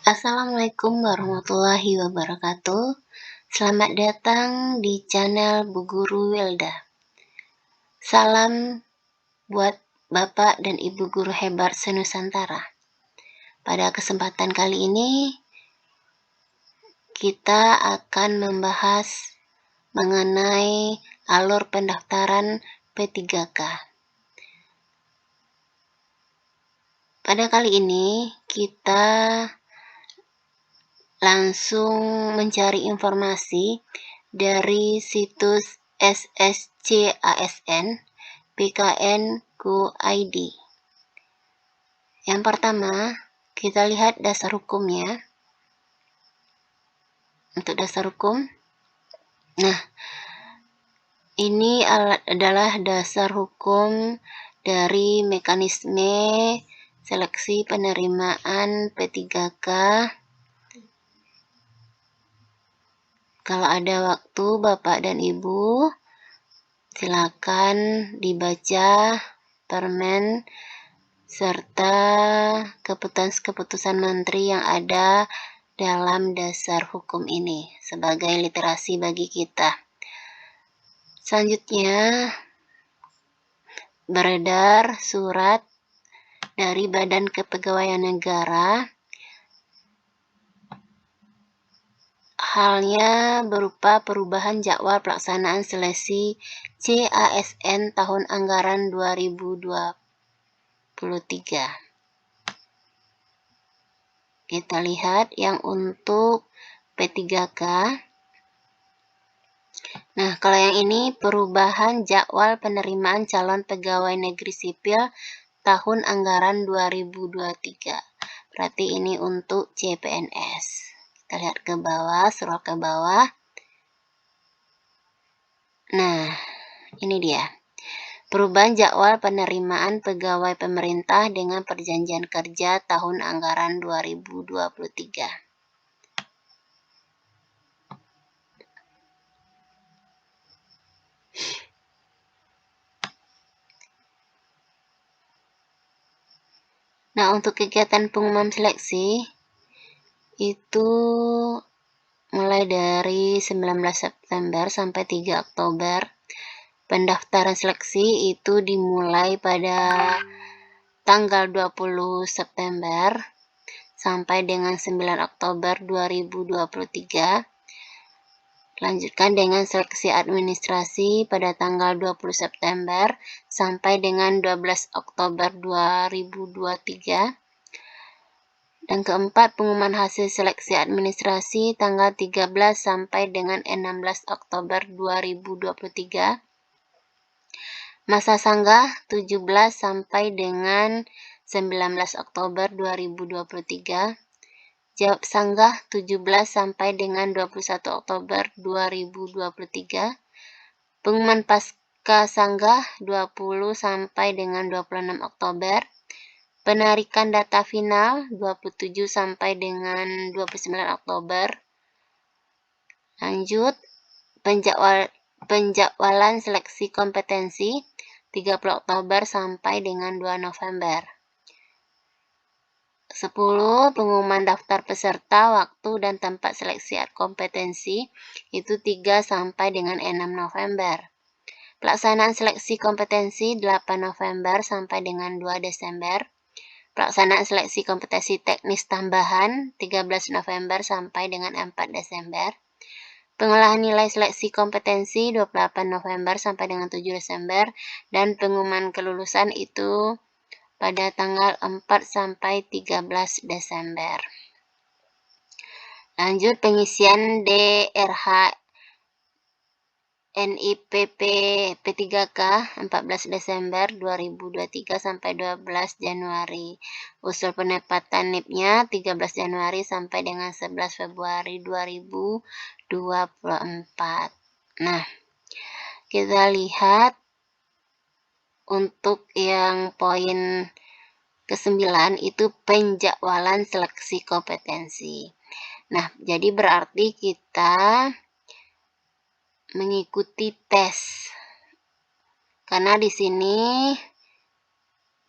Assalamualaikum warahmatullahi wabarakatuh. Selamat datang di channel Bu Guru Wilda. Salam buat Bapak dan Ibu guru hebat senusantara. Pada kesempatan kali ini kita akan membahas mengenai alur pendaftaran P3K. Pada kali ini kita langsung mencari informasi dari situs SSC-ASN PKN.Go.id. Yang pertama, kita lihat dasar hukumnya. Untuk dasar hukum, nah, ini adalah dasar hukum dari mekanisme seleksi penerimaan P3K. Kalau ada waktu Bapak dan Ibu, silakan dibaca permen serta keputusan menteri yang ada dalam dasar hukum ini sebagai literasi bagi kita. Selanjutnya, beredar surat dari Badan Kepegawaian Negara. Halnya berupa perubahan jadwal pelaksanaan seleksi CASN tahun anggaran 2023. Kita lihat yang untuk P3K. Nah, kalau yang ini perubahan jadwal penerimaan calon pegawai negeri sipil tahun anggaran 2023. Berarti ini untuk CPNS. Kita lihat ke bawah, scroll ke bawah. Nah, ini dia. Perubahan jadwal penerimaan pegawai pemerintah dengan perjanjian kerja tahun anggaran 2023. Nah, untuk kegiatan pengumuman seleksi itu mulai dari 19 September sampai 3 Oktober. Pendaftaran seleksi itu dimulai pada tanggal 20 September sampai dengan 9 Oktober 2023. Lanjutkan dengan seleksi administrasi pada tanggal 20 September sampai dengan 12 Oktober 2023. Dan keempat, pengumuman hasil seleksi administrasi tanggal 13 sampai dengan 16 Oktober 2023. Masa sanggah 17 sampai dengan 19 Oktober 2023. Jawab sanggah 17 sampai dengan 21 Oktober 2023. Pengumuman pasca sanggah 20 sampai dengan 26 Oktober. Penarikan data final 27 sampai dengan 29 Oktober. Lanjut, penjadwalan seleksi kompetensi 30 Oktober sampai dengan 2 November. 10. Pengumuman daftar peserta, waktu dan tempat seleksi kompetensi itu 3 sampai dengan 6 November. Pelaksanaan seleksi kompetensi 8 November sampai dengan 2 Desember. Pelaksanaan seleksi kompetensi teknis tambahan 13 November sampai dengan 4 Desember. Pengolahan nilai seleksi kompetensi 28 November sampai dengan 7 Desember. Dan pengumuman kelulusan itu pada tanggal 4 sampai 13 Desember. Lanjut, pengisian DRH NIPP P3K 14 Desember 2023 sampai 12 Januari. Usul penempatan NIP-nya 13 Januari sampai dengan 11 Februari 2024. Nah, kita lihat untuk yang poin ke-9 itu penjadwalan seleksi kompetensi. Nah, jadi berarti kita mengikuti tes. Karena di sini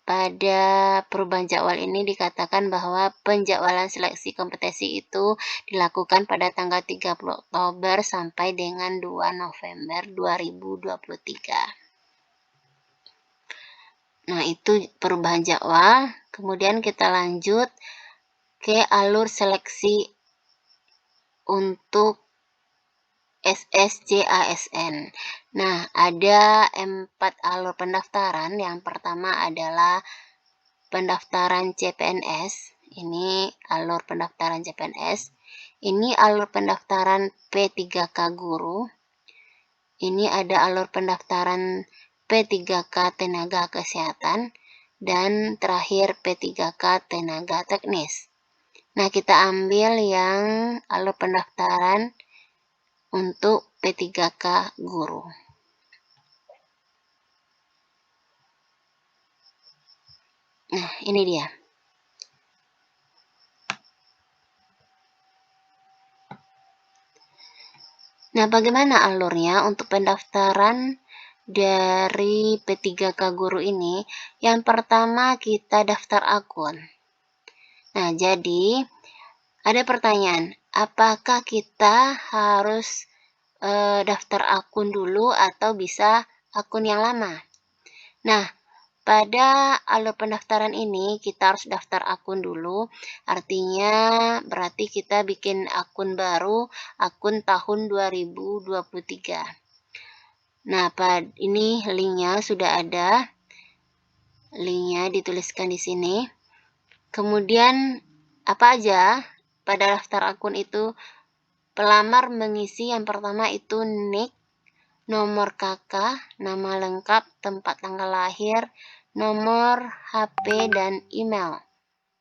pada perubahan jadwal ini dikatakan bahwa penjadwalan seleksi kompetensi itu dilakukan pada tanggal 30 Oktober sampai dengan 2 November 2023. Nah, itu perubahan jadwal. Kemudian kita lanjut ke alur seleksi untuk SSCASN. Nah, ada 4 alur pendaftaran. Yang pertama adalah pendaftaran CPNS. Ini alur pendaftaran CPNS. Ini alur pendaftaran P3K Guru. Ini ada alur pendaftaran P3K Tenaga Kesehatan. Dan terakhir P3K Tenaga Teknis. Nah, kita ambil yang alur pendaftaran untuk P3K Guru. Nah, ini dia. Nah, bagaimana alurnya untuk pendaftaran dari P3K Guru ini? Yang pertama, kita daftar akun. Nah, jadi ada pertanyaan, apakah kita harus daftar akun dulu atau bisa akun yang lama? Nah, pada alur pendaftaran ini kita harus daftar akun dulu, artinya berarti kita bikin akun baru, akun tahun 2023. Nah, ini linknya sudah ada, linknya dituliskan di sini. Kemudian apa aja pada daftar akun itu? Pelamar mengisi yang pertama itu nick, nomor KK, nama lengkap, tempat tanggal lahir, nomor HP, dan email.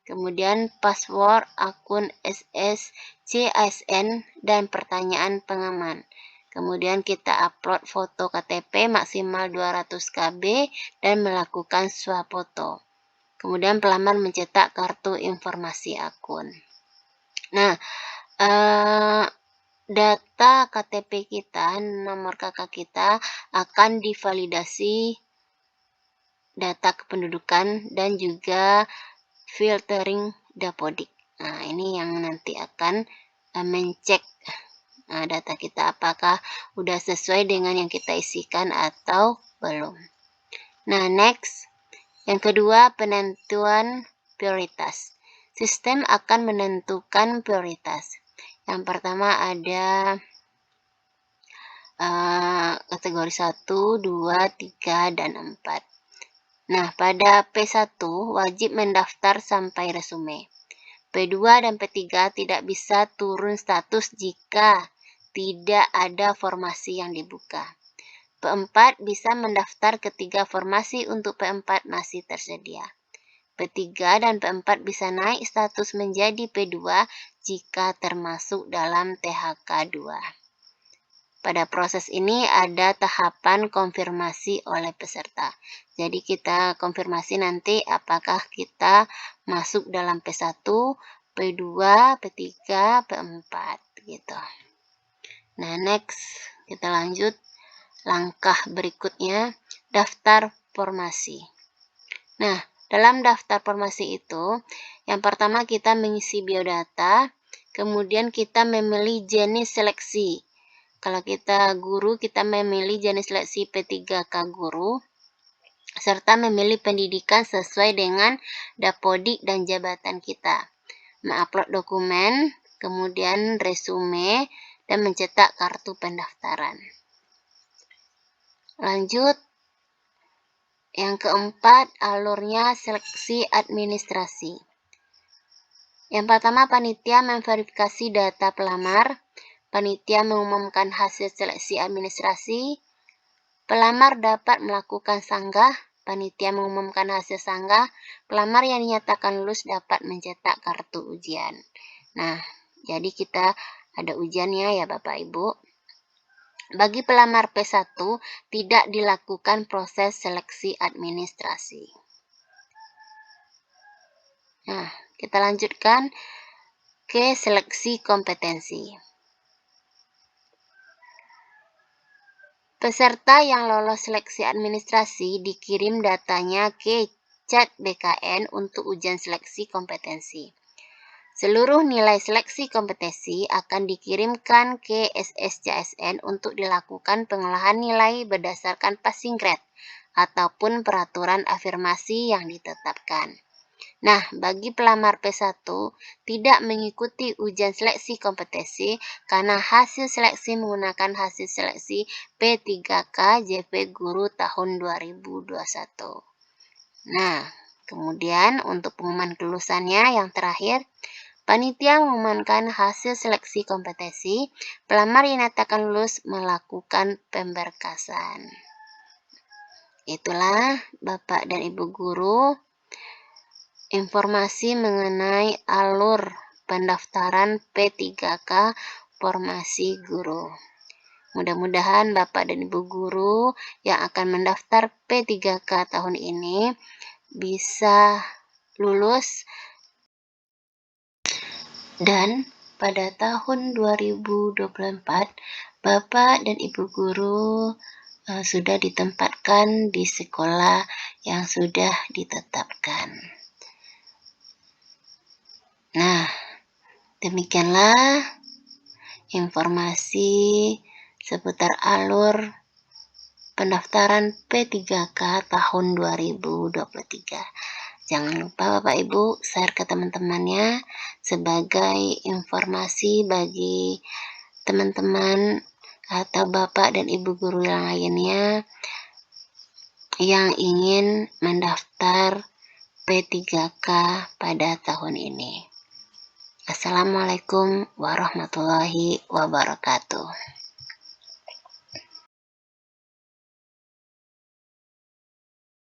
Kemudian password akun SSCASN dan pertanyaan pengaman. Kemudian kita upload foto KTP maksimal 200 KB dan melakukan swafoto. Kemudian pelamar mencetak kartu informasi akun. Nah, data KTP kita, nomor KK kita akan divalidasi data kependudukan dan juga filtering Dapodik. Nah, ini yang nanti akan mencek data kita apakah udah sesuai dengan yang kita isikan atau belum. Nah, next. Yang kedua, penentuan prioritas. Sistem akan menentukan prioritas. Yang pertama ada kategori 1, 2, 3, dan 4. Nah, pada P1 wajib mendaftar sampai resume. P2 dan P3 tidak bisa turun status jika tidak ada formasi yang dibuka. P4 bisa mendaftar ketiga formasi untuk P4 masih tersedia. P3 dan P4 bisa naik status menjadi P2 jika termasuk dalam THK 2. Pada proses ini ada tahapan konfirmasi oleh peserta. Jadi kita konfirmasi nanti apakah kita masuk dalam P1, P2, P3, P4 gitu. Nah, next kita lanjut langkah berikutnya, daftar formasi. Nah, dalam daftar formasi itu, yang pertama kita mengisi biodata, kemudian kita memilih jenis seleksi. Kalau kita guru, kita memilih jenis seleksi P3K Guru, serta memilih pendidikan sesuai dengan Dapodik dan jabatan kita. Mengupload dokumen, kemudian resume, dan mencetak kartu pendaftaran. Lanjut, yang keempat, alurnya seleksi administrasi. Yang pertama, panitia memverifikasi data pelamar. Panitia mengumumkan hasil seleksi administrasi. Pelamar dapat melakukan sanggah. Panitia mengumumkan hasil sanggah. Pelamar yang dinyatakan lulus dapat mencetak kartu ujian. Nah, jadi kita ada ujiannya ya Bapak Ibu. Bagi pelamar P1 tidak dilakukan proses seleksi administrasi. Nah, kita lanjutkan ke seleksi kompetensi. Peserta yang lolos seleksi administrasi dikirim datanya ke CAT BKN untuk ujian seleksi kompetensi. Seluruh nilai seleksi kompetensi akan dikirimkan ke SSCSN untuk dilakukan pengolahan nilai berdasarkan passing grade ataupun peraturan afirmasi yang ditetapkan. Nah, bagi pelamar P1 tidak mengikuti ujian seleksi kompetensi karena hasil seleksi menggunakan hasil seleksi P3K JP Guru tahun 2021. Nah, kemudian untuk pengumuman kelulusannya yang terakhir, panitia mengumumkan hasil seleksi kompetensi, pelamar yang dinyatakan lulus melakukan pemberkasan. Itulah Bapak dan Ibu Guru, informasi mengenai alur pendaftaran P3K Formasi Guru. Mudah-mudahan Bapak dan Ibu Guru yang akan mendaftar P3K tahun ini bisa lulus dan pada tahun 2024 Bapak dan Ibu Guru sudah ditempatkan di sekolah yang sudah ditetapkan. Nah, demikianlah informasi seputar alur pendaftaran P3K tahun 2023. Jangan lupa Bapak Ibu share ke teman-temannya sebagai informasi bagi teman-teman atau Bapak dan Ibu guru yang lainnya yang ingin mendaftar P3K pada tahun ini. Assalamualaikum warahmatullahi wabarakatuh.